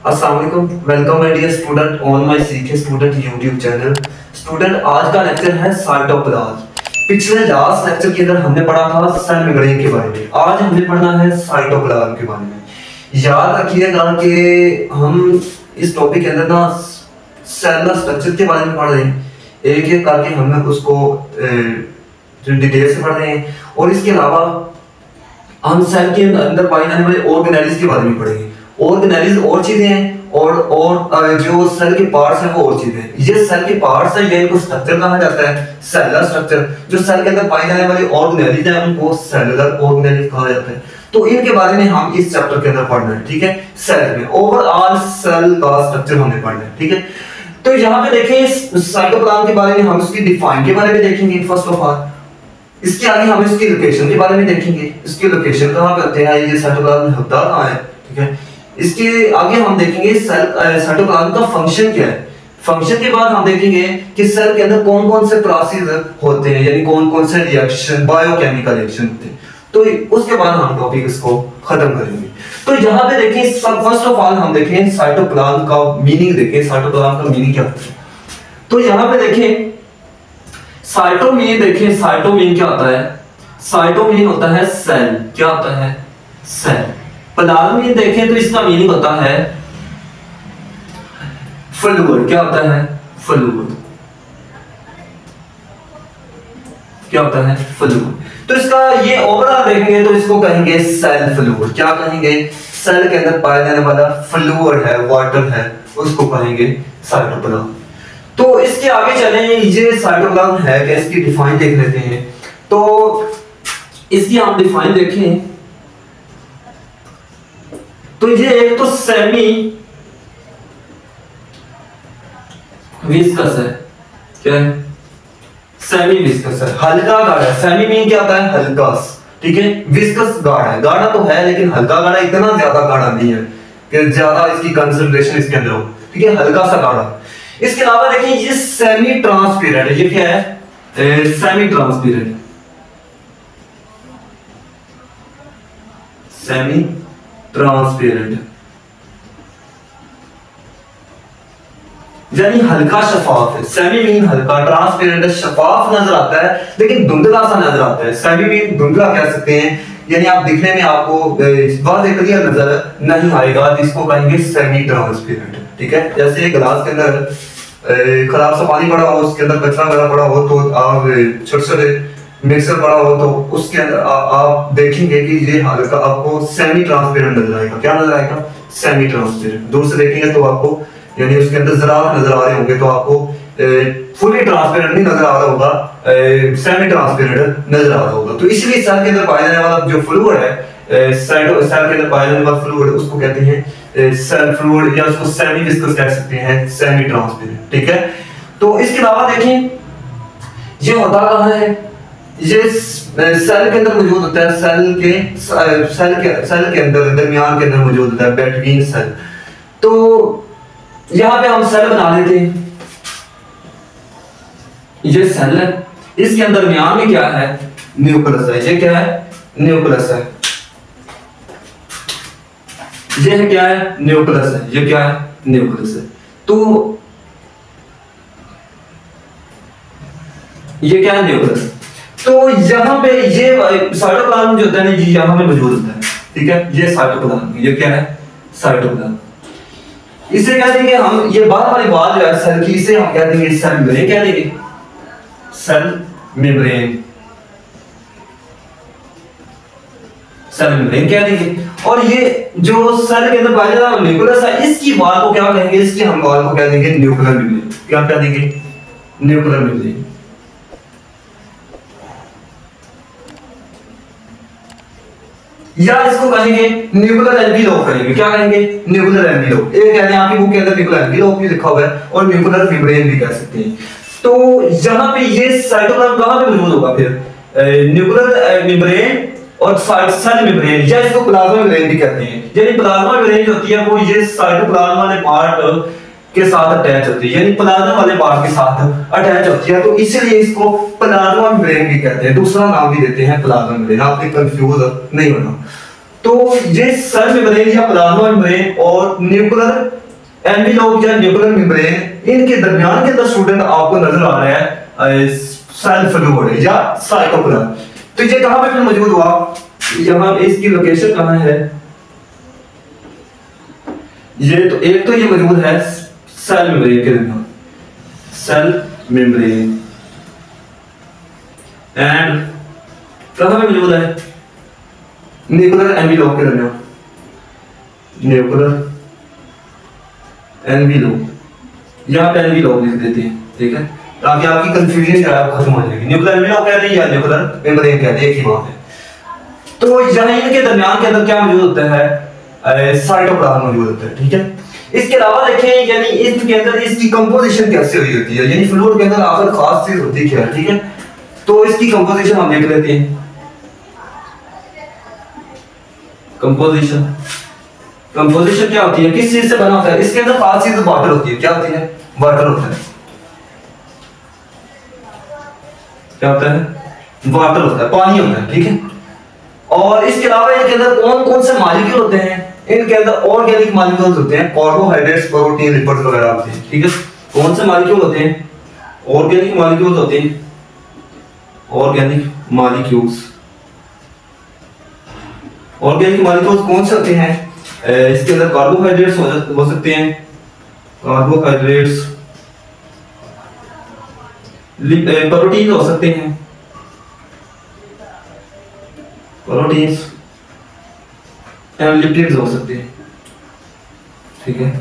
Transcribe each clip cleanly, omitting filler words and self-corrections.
अस्सलाम वालेकुम, welcome my dear student on my सीखे स्टूडेंट यूट्यूब चैनल। स्टूडेंट, आज का लेक्चर है साइटोप्लाज्म। पिछले लास्ट लेक्चर के अंदर हमने पढ़ा था सेल मेम्ब्रेन के बारे में। आज हमने पढ़ना है साइटोप्लाज्म के बारे में। याद रखिएगा कि हम इस टॉपिक के अंदर ना सेलुलर स्ट्रक्चर के बारे में पढ़ रहे हैं, एक एक करके हमने उसको डिटेल से पढ़ रहे हैं। और इसके अलावा हम सेल के अंदर पाए जाने वाले ऑर्गेनेल्स के बारे में पढ़ेंगे। ऑर्गेनेल्स और चीजें हैं और जो सेल के पार्ट्स हैं वो और चीजें हैं। ये सेल के पार्ट्स हैं, ये इनको स्ट्रक्चर कहा जाता है, सेलुलर स्ट्रक्चर। जो सेल के अंदर पाए जाने वाले ऑर्गेनेल्स हैं उनको सेलुलर ऑर्गेनेल्स कहा जाता है। तो इनके बारे में हम इस चैप्टर के अंदर पढ़ना है, ठीक है। सेल में ओवरऑल सेल का स्ट्रक्चर हमने पढ़ना है, ठीक है। तो यहाँ पे देखें साइटोप्लाज्म के बारे में हम उसकी डिफाइन के बारे में देखेंगे फर्स्ट ऑफ ऑल। इसके आगे हम इसकी लोकेशन के बारे में देखेंगे, इसकी लोकेशन कहाँ पे होते हैं, ये साइटोप्लाज्म होता कहाँ है, ठीक है। इसके आगे हम देखेंगे साइटोप्लाज्म का फंक्शन क्या है। फंक्शन के बाद हम देखेंगे कि सेल के अंदर कौन कौन से प्रोसेस होते हैं, यानी कौन कौन से रिएक्शन, बायोकेमिकल रिएक्शन होते हैं। तो उसके बाद हम टॉपिक इसको खत्म करेंगे। तो यहाँ पे देखिए फर्स्ट ऑफ ऑल हम देखें साइटोप्लाज्म का मीनिंग देखें, साइटोप्लाज्म का मीनिंग क्या होता है। तो यहाँ पे देखें साइटोमीन, देखें साइटोमीन क्या होता है। साइटोमीन होता है सेल, क्या होता है, सेल। प्लाज्मीन देखें तो इसका मीनिंग होता है फ्लूइड, क्या होता है, फ्लूइड, क्या होता है, फ्लूइड। तो इसका ये ओवरऑल देखेंगे तो इसको कहेंगे सेल फ्लूइड। क्या कहेंगे, सेल के अंदर पाया जाने वाला फ्लूइड है, वाटर है, उसको कहेंगे साइटोप्लाज्म। तो इसके आगे चलें, ये साइटोप्लाज्म है क्या, इसकी डिफाइन देख लेते हैं। तो इसकी हम डिफाइन देखें तो ये एक तो सेमी विस्कस है, क्या है, सेमी विस्कस है, हल्का गाढ़ा है। सेमी मीन क्या होता है, हल्का, ठीक है। विस्कस गाढ़ा है, गाढ़ा तो है लेकिन हल्का गाढ़ा, इतना ज्यादा गाढ़ा नहीं है कि ज्यादा इसकी कंसंट्रेशन इसके अंदर हो, ठीक है, हल्का सा गाढ़ा। इसके अलावा देखिए ये सेमी ट्रांसपेरेंट है, ये क्या है, सेमी ट्रांसपेरेंट, सेमी ट्रांसपेरेंट यानी हल्का शफाफ है। सेमी मीन हल्का, ट्रांसपेरेंट शफाफ नजर आता है लेकिन धुंधला सा नजर आता है। सेमी मीन धुंधला कह सकते हैं, यानी आप दिखने में आपको वाज़ेह क्लियर नजर नहीं आएगा, जिसको कहेंगे सेमी ट्रांसपेरेंट, ठीक है। जैसे ग्लास के अंदर खराब सा पानी पड़ा हो, उसके अंदर कचरा वगैरह पड़ा हो, तो आप छोटे छोटे मिक्सर पड़ा हो तो उसके अंदर आप देखेंगे कि ये हल्का आपको सेमी ट्रांसपेरेंट नजर आएगा। क्या नजर आएगा, सेमी ट्रांसपेरेंट। दूर से देखेंगे तो आपको यानी उसके अंदर ज़रात नजर आ रहे होंगे, तो आपको फुली ट्रांसपेरेंट नहीं नजर आ रहा होगा, सेमी ट्रांसपेरेंट नजर आ रहा होगा। तो इसलिए सेल के अंदर पाया जाने वाला जो फ्लूइड है, सेल के अंदर पाया जाने वाला फ्लूइड, उसको कहते हैं सेल फ्लूइड, या उसको सेमी विस्कस कह सकते हैं, सेमी ट्रांसपेरेंट, ठीक है। तो इसके अलावा देखें ये होता कहाँ है, ये सेल के अंदर मौजूद होता है, सेल के अंदर दरमियान के अंदर मौजूद होता है, बिटवीन सेल। तो यहाँ पे हम सेल बना लेते हैं, ये सेल है, इसके अंदर दरमियान में क्या है, न्यूक्लियस है। ये क्या है, न्यूक्लियस है, ये है क्या है, न्यूक्लियस है, ये क्या है, न्यूक्लियस है। तो ये क्या है, न्यूक्लियस। तो यहाँ पे ये साइटोप्लाज्म जो होता है ना, ये यहाँ पे मौजूद होता है, ठीक है। ये साइटोप्लाज्म, ये क्या है, साइटोप्लाज्म। इसे कह देंगे हम, ये बात वाली बात जो है सेल की, इसे हम कह देंगे सेल मेम्ब्रेन, कह देंगे सेल मेम्ब्रेन, सेल मेम्ब्रेन कह देंगे। और ये जो सेल के अंदर पाया जाता है न्यूक्लियस है, इसकी वॉल को क्या कहेंगे, इसकी हम वॉल को कह देंगे न्यूक्लियर मेम्ब्रेन। क्या कह देंगे, न्यूक्लियर मेम्ब्रेन। या इसको कहेंगे न्यूक्लियर एनवेलोप कहेंगे। क्या कहेंगे, न्यूक्लियर एनवेलोप। ये कहते हैं आपकी बुक के अंदर न्यूक्लियर एनवेलोप भी लिखा हुआ है और न्यूक्लियर मेम्ब्रेन भी कह सकते हैं। तो यहाँ पे ये साइटोप्लाज्म कहाँ पे मौजूद होगा, फिर न्यूक्लियर मेम्ब्रेन और सेल मेम्ब्रेन, या इसको प्लाज्मा मेम्ब्रेन भी कहते हैं। यानी प्लाज्मा मेम्ब्रेन जो होती है वो ये साइटोप्लाज्म वाले पार्ट के साथ अटैच होती है, यानी प्लाज्मा वाले पार्ट के साथ अटैच होती है, तो इसलिए इसको प्लाज्मा मेम्ब्रेन भी कहते हैं। दूसरा नाम भी देते हैं प्लाज्मा मेम्ब्रेन, आपने कंफ्यूज नहीं होना। तो ये सेल मेम्ब्रेन या प्लाज्मा मेम्ब्रेन और न्यूक्लियर एनवेलोप या न्यूक्लियर मेम्ब्रेन, इनके दरमियान के अंदर स्टूडेंट आपको नजर आ रहा है सेल फ्लूइड या साइटोप्लाज्म। तो ये कहां पे मौजूद हुआ, यहां इसकी लोकेशन कहां है, ये तो एक तो ये मौजूद है सेल मेम्ब्रेन के दरमियान, सेल मेम्ब्रेन एंड कहां पे मौजूद है, न्यूक्लियर एनवेलोप के दरमियान, न्यूक्लियर एनवेलोप, यहां पे एनवेलोप लिख देते हैं, ठीक है, ताकि आपकी कंफ्यूजन जो है खत्म हो जाएगी। न्यूक्लियर एनवेलोप कहते हैं या न्यूक्लियर मेम्ब्रेन कहते हैं, एक ही बात है। तो यहाँ इनके दरमियान के अंदर क्या मौजूद होता है, साइटोप्लाज्म मौजूद होता है, ठीक है। इसके अलावा देखें यानी इसके अंदर इसकी कंपोजिशन कैसे हुई होती है, यानी फ्लूइड के अंदर आखिर खास चीज होती है क्या, ठीक है। तो इसकी कंपोजिशन हम देख लेते हैं। कंपोजिशन क्या होती है, किस चीज से बना होता है, इसके अंदर खास चीज वाटर होती है, क्या होती है, वाटर होता है, क्या होता है, वाटर होता है, पानी होता है, ठीक है। और इसके अलावा इनके अंदर कौन कौन से मॉलिक्यूल होते हैं, इनके अंदर ऑर्गेनिक मॉलिक्यूल्स होते हैं, कार्बोहाइड्रेट्स, प्रोटीन, लिपिड्स वगैरह होते हैं, ठीक है। कौन से मॉलिक्यूल होते हैं, ऑर्गेनिक मॉलिक्यूल्स होते हैं, ऑर्गेनिक मॉलिक्यूल्स, ऑर्गेनिक मॉलिक्यूल्स कौन से होते हैं, इसके अंदर कार्बोहाइड्रेट्स हो सकते हैं, कार्बोहाइड्रेट्स, प्रोटीन हो सकते हैं, प्रोटीन्स एंड लिपिड्स हो सकते हैं, ठीक है।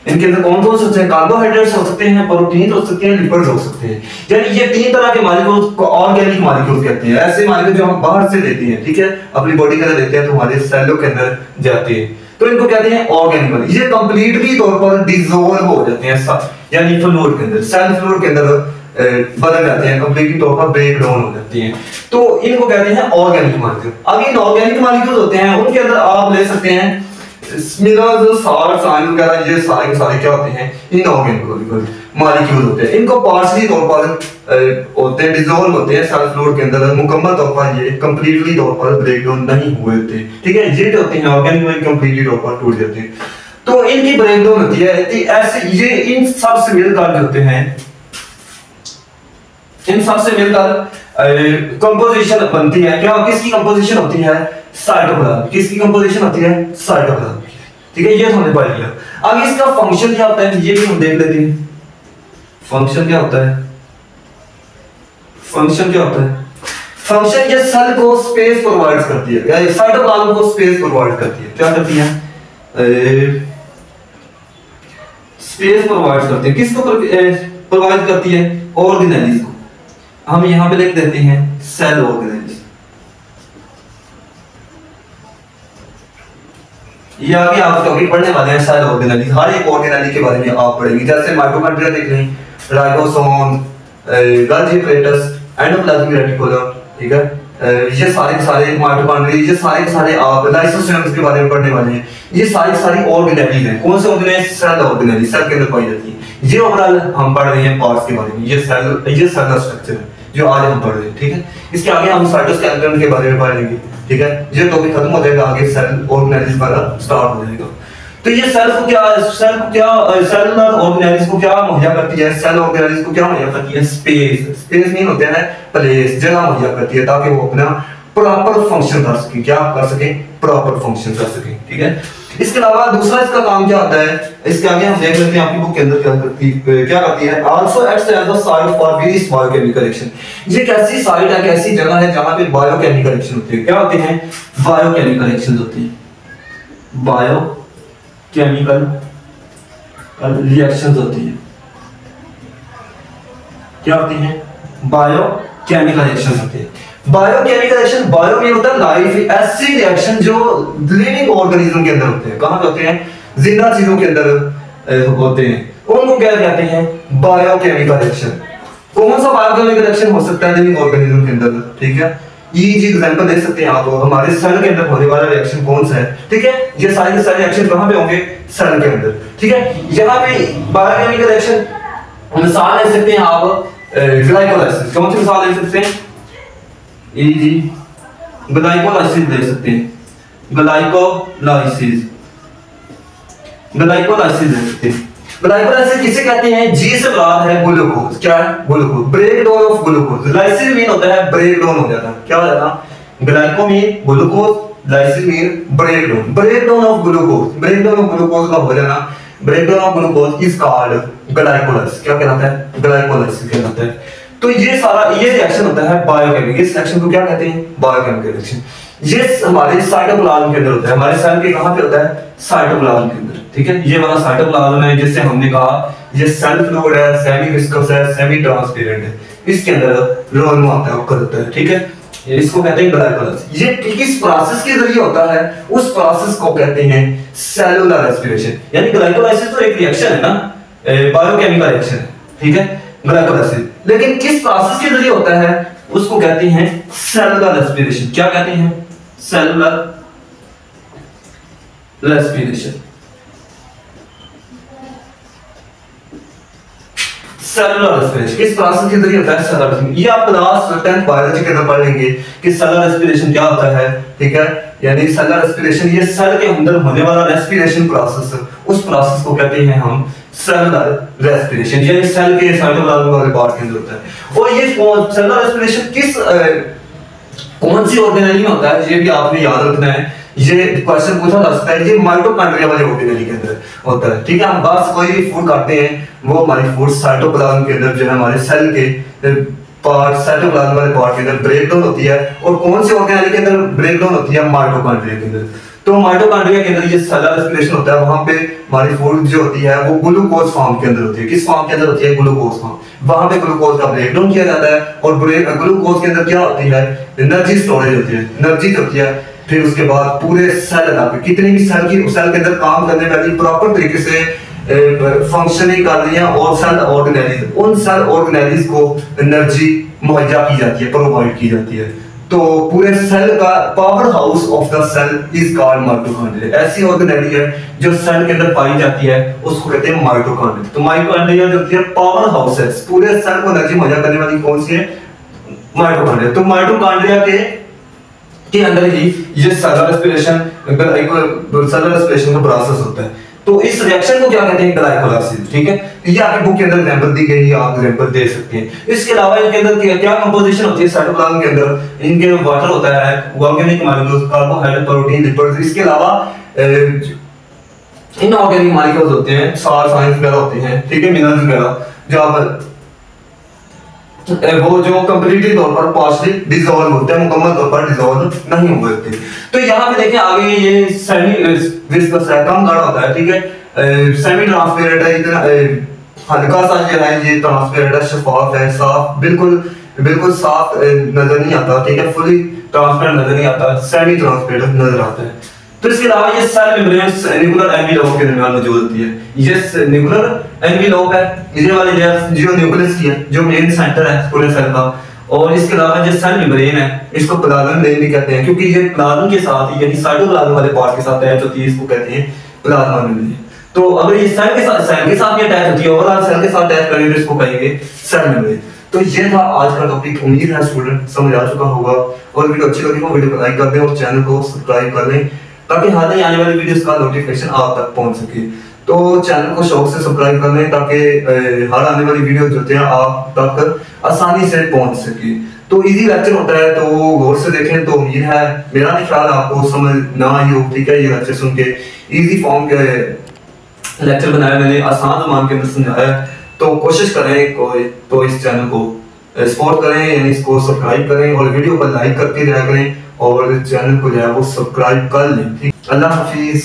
इनके अंदर कौन कौन से होते हैं, कार्बोहाइड्रेट्स हो सकते हैं, प्रोटीन हो सकते हैं, लिपिड्स हो सकते हैं। यानी ये तीन तरह के मॉलिक्यूल्स को ऑर्गेनिक मॉलिक्यूल्स कहते हैं, ऐसे मॉलिक्यूल जो हम बाहर से लेते हैं, ठीक है, अपनी बॉडी के अंदर लेते हैं तो हमारे सेलों के अंदर जाते हैं, तो इनको कहते हैं ऑर्गेनिक मॉलिक्यूल। ये कंप्लीटली तौर पर डिसॉल्व हो जाते हैं, यानी फ्लूइड के अंदर, सेल फ्लूइड के अंदर बदल जाते हैं, कंप्लीटली तौर पर ब्रेक डाउन हो जाते हैं, तो इनको कहते हैं ऑर्गेनिक मॉलिक्यूल। अब इन ऑर्गेनिक मॉलिक्यूल्स होते हैं, उनके अंदर आप ले सकते हैं मिनरल्स, साल्ट्स, आयन वगैरह, ये सारे के सारे क्या होते हैं, इनऑर्गेनिक मॉलिक्यूल होते हैं। इनको पार्शियली तौर पर होते हैं, डिसॉल्व होते हैं सेल फ्लूइड के अंदर, मुकम्मल तौर पर ये कंप्लीटली तौर पर ब्रेक डाउन नहीं हुए थे, ठीक है। ये होते हैं ऑर्गेनिक में कंप्लीटली तौर पर टूट जाते हैं, तो इनकी ब्रेक डाउन होती है। ऐसे ये इन सब से मिलकर जो होते हैं, इन सब से मिलकर कंपोजिशन बनती है, क्या किसकी कंपोजिशन होती है, साइटोप्लाज्म, किसकी कंपोजिशन होती है, साइटोप्लाज्म, ठीक है। ये तो हमने पढ़ लिया। अब इसका फंक्शन क्या होता है, ये भी हम देख लेते हैं। फंक्शन क्या होता है, फंक्शन क्या होता है, फंक्शन ये सेल को स्पेस प्रोवाइड करती है, या साइटोप्लाज्म को स्पेस प्रोवाइड करती है, क्या करती है, स्पेस प्रोवाइड करती है, किसको प्रोवाइड करती है, ऑर्गेनेल्स को। हम यहां पे लिख देते हैं सेल ऑर्गेनेल्स। ये आगे आप टॉपिक पढ़ने वाले हैं सेल ऑर्गेनेल्स, हर एक ऑर्गेनेल के बारे में आप पढ़ेंगे, जैसे माइटोकॉन्ड्रिया देख लें, ribosome, Golgi apparatus, endoplasmic reticulum, ठीक है। ये सारे के सारे माइटोकॉन्ड्रिया, ये सारे के सारे आप लाइसोसोम्स के बारे में पढ़ने वाले हैं। ये सारी सारी ऑर्गेनेल्स हैं, कौन से ऑर्गेनेल, सेल ऑर्गेनेल, सेल के अंदर पाई जाती है। ये ओवरऑल हम पढ़ रहे हैं पार्ट्स के बारे में, ये सेल स्ट्रक्चर है जो आज हम पढ़ रहे हैं, ठीक है। इसके आगे हम साइटोस्केलेटन के बारे में पढ़ेंगे, ठीक है। ये टॉपिक खत्म हो जाएगा, आगे सेल ऑर्गेनेल्स वाला स्टार्ट हो जाएगा। तो ये सेल ऑर्गेनेल्स को क्या मुहैया करती है, सेल ऑर्गेनेल्स को क्या मुहैया करती है, स्पेस मीन होते हैं प्लेस, जगह मुहैया करती है, ताकि वो अपना प्रॉपर फंक्शन कर सके, क्या कर सके, प्रॉपर फंक्शन कर सके, ठीक है। इसके अलावा दूसरा इसका काम क्या होता है, इसके आगे हम देख लेते हैं आपकी बुक के अंदर क्या करती है, also acts as the site for various biochemical action. ये कैसी साइट है, कैसी जगह है जहां पे बायोकेमिकल एक्शन होते हैं, क्या होते हैं, बायोकेमिकल एक्शंस होते हैं, बायोकेमिकल रिएक्शंस होती है, क्या होती हैं, बायोकेमिकल रिएक्शंस होते हैं। बायोकेमिकल रिएक्शन, बायो में होता है लाइफ, ऐसी रिएक्शन जो लिविंग ऑर्गेनिज्म के अंदर होते हैं, कहां पे होते हैं, जिंदा चीजों के अंदर होते हैं, उनको क्या कहते हैं, बायोकेमिकल रिएक्शन। कौन सा बायोकेमिकल रिएक्शन हो सकता है लिविंग ऑर्गेनिज्म के अंदर, ठीक है। ये जी एग्जांपल दे सकते हैं आप, हमारे सेल के अंदर होने वाला रिएक्शन कौन सा है, ठीक है। ये सारे के सारे रिएक्शन कहां पे होंगे, सेल के अंदर, ठीक है। यहां पे बायोकेमिकल रिएक्शन मिसाल ले सकते हैं आप, ग्लाइकोलाइसिस, कौन सी मिसाल ले सकते हैं, ग्लाइकोलाइसिस दे सकते हैं, ग्लाइकोलाइसिस। ग्लाइकोलाइसिस ग्लाइकोलाइसिस किसे कहते हैं? जी से मुराद है ग्लूकोज। क्या है? Glucose. Break down of glucose. Lysis mean होता है ब्रेक डाउन हो जाता। क्या हो जाता? Glyco mean glucose, lysis mean break down. Break down of glucose, break down of glucose का हो जाना, break down of glucose is called glycolysis. क्या कहलाता है? ग्लाइकोलाइसिस कहलाता है। तो ये सारा ये रिएक्शन होता है बायोकेमिकल। इस रिएक्शन को क्या कहते हैं? Biochemical reaction. ये हमारे साइटोप्लाज्म के अंदर होता है। हमारे सेल के कहां पे होता है? साइटोप्लाज्म के अंदर। ठीक है, ये वाला साइटोप्लाज्म है जिससे हमने कहा ये सेल फ्लूइड है, सेमी विस्कस है, सेमी ट्रांसपेरेंट है। इसके अंदर रोल आता है, ओकर होता है। ठीक है, इसको कहते हैं ग्लाइकोलाइसिस। ये किस प्रोसेस के जरिए होता है? उस प्रोसेस को कहते हैं सेलुलर रेस्पिरेशन। यानी ग्लाइकोलाइसिस तो एक रिएक्शन है ना, बायोकेमिकल रिएक्शन है। ठीक है, ग्लाइकोलाइसिस, लेकिन किस प्रोसेस के जरिए होता है उसको कहते हैं सेलुलर रेस्पिरेशन। क्या कहते हैं? Cellular respiration. सेलुलर रेस्पिरेशन किस प्रोसेस के जरिए होता है? Cellular respiration. ये आप क्लास 10th बायोलॉजी के अंदर पढ़ लेंगे कि सेलुलर रेस्पिरेशन क्या होता है। ठीक है, यानी सेलुलर रेस्पिरेशन ये सेल के अंदर होने वाला रेस्पिरेशन प्रोसेस, उस प्रोसेस को कहते हैं हम सेलुलर रेस्पिरेशन। ये सेल के साइटोप्लाज्म वाले पार्ट के अंदर होता है। और ये सेलुलर रेस्पिरेशन किस कौन सी ऑर्गेनेली में होता है ये भी आपने याद रखना है। ये क्वेश्चन पूछा जा सकता है। ये माइटोकॉन्ड्रिया वाले ऑर्गेनेली के अंदर होता है। ठीक है, हम बस कोई भी फूड खाते हैं वो हमारी फूड साइटोप्लाज्म के अंदर जो है हमारे सेल के पार्ट साइटोप्लाज्म वाले पार्ट के अंदर ब्रेक डाउन होती है। और कौन सी ऑर्गेनेली के अंदर ब्रेक डाउन होती है? माइटोकॉन्ड्रिया के अंदर। तो माइटोकॉन्ड्रिया के अंदर ये सेलुलर रेस्पिरेशन होता है। वहां पे हमारी फूड जो होती है वो ग्लूकोज फॉर्म के अंदर होती है। किस फॉर्म के अंदर होती है? Glucose form. वहां पे ग्लूकोज का ब्रेक डाउन किया जाता है और ग्लूकोज के अंदर क्या होती है? एनर्जी स्टोरेज होती है, एनर्जी होती है। फिर उसके बाद पूरे सेल कितनी भी सेल के अंदर काम करने वाली प्रॉपर तरीके से फंक्शनिंग कर रही है और सेल ऑर्गेनेलीज, उन सेल ऑर्गेनेलीज को एनर्जी मुहैया की जाती है, प्रोवाइड की जाती है। तो पूरे सेल का power house of the cell is called mitochondria. ऐसी ऑर्गेनेली है जो सेल के अंदर पाई जाती है, उसको कहते हैं माइटोकॉन्ड्रिया। तो माइटोकॉन्ड्रिया जो होती है पावर हाउस है, पूरे सेल को एनर्जी मुहैया करने वाली कौन सी है? माइटोकॉन्ड्रिया। तो माइटोकॉन्ड्रिया के अंदर ही ये सेलुलर रेस्पिरेशन का प्रोसेस होता है। तो इस रिएक्शन को क्या कहते हैं? ग्लाइकोलाइसिस। ठीक है, ये आपकी बुक के अंदर एग्जांपल दी गई है, आप एग्जांपल दे सकते हैं। इसके अलावा इनके अंदर क्या कंपोजिशन होती है? साइटोप्लाज्म के अंदर इनके वाटर होता है, organic molecules, carbohydrate, protein, lipids. इसके अलावा इनऑर्गेनिक मॉलिक्यूल्स होते हैं, साल्ट्स, आयंस वगैरह होते हैं। ठीक है, मिनरल्स वगैरह जो आप वो जो कंप्लीटली तौर पर पार्शियली डिसॉल्व होते हैं, मुकम्मल तौर पर डिसॉल्व नहीं होते। तो यहाँ पे देखिए आगे ये सेमी विस्कस है, कम गाढ़ा होता है। ठीक है, सेमी ट्रांसपेरेंट है, इतना हल्का सा जो है ये ट्रांसपेरेंट है, शफाफ है, साफ, बिल्कुल साफ नजर नहीं आता। ठीक है, फुली ट्रांसपेरेंट नजर नहीं आता, सेमी ट्रांसपेरेंट नजर आता है। तो इसके अलावा ये सेल मेम्ब्रेन्स न्यूक्लियर एनवेलोप के दरमियान मौजूद होती है। ये न्यूक्लियर एनवेलोप है, ये वाली लेयर जो न्यूक्लियस की है, जो मेन सेंटर है पूरे सेल का। और इसके अलावा जो सेल मेम्ब्रेन है इसको प्लाज्मा मेम्ब्रेन भी कहते हैं, क्योंकि ये प्लाज्मा के साथ यानी साइटोप्लाज्म वाले पार्ट के साथ अटैच होती है, इसको कहते हैं प्लाज्मा मेम्ब्रेन। तो अगर ये सेल के साथ अटैच होती है, ओवरऑल सेल के साथ अटैच करेंगे तो इसको कहेंगे सेल मेम्ब्रेन। तो ये था आज का टॉपिक। उम्मीद है स्टूडेंट समझ आ चुका होगा। और वीडियो अच्छी लगी हो वीडियो को लाइक कर दें और चैनल को सब्सक्राइब कर लें ताकि हाल ही आने वाली वीडियोस का नोटिफिकेशन आप तक पहुंच सके। तो चैनल को शौक से सब्सक्राइब कर लें ताकि हर आने वाली वीडियो जो है आप तक आसानी से पहुंच सके। तो इजी लेक्चर होता है, तो गौर से देखें। तो उम्मीद है, मेरा नहीं ख्याल आपको समझ ना आई हो। ठीक है, ये लेक्चर सुन के इजी फॉर्म के लेक्चर बनाए मैंने, आसान ज़बान के अंदर समझाया। तो कोशिश करें तो इस चैनल को सपोर्ट करें, यानी इसको सब्सक्राइब करें और वीडियो को लाइक करते रहा करें और चैनल को जो है वो सब्सक्राइब कर लें। अल्लाह हाफिज।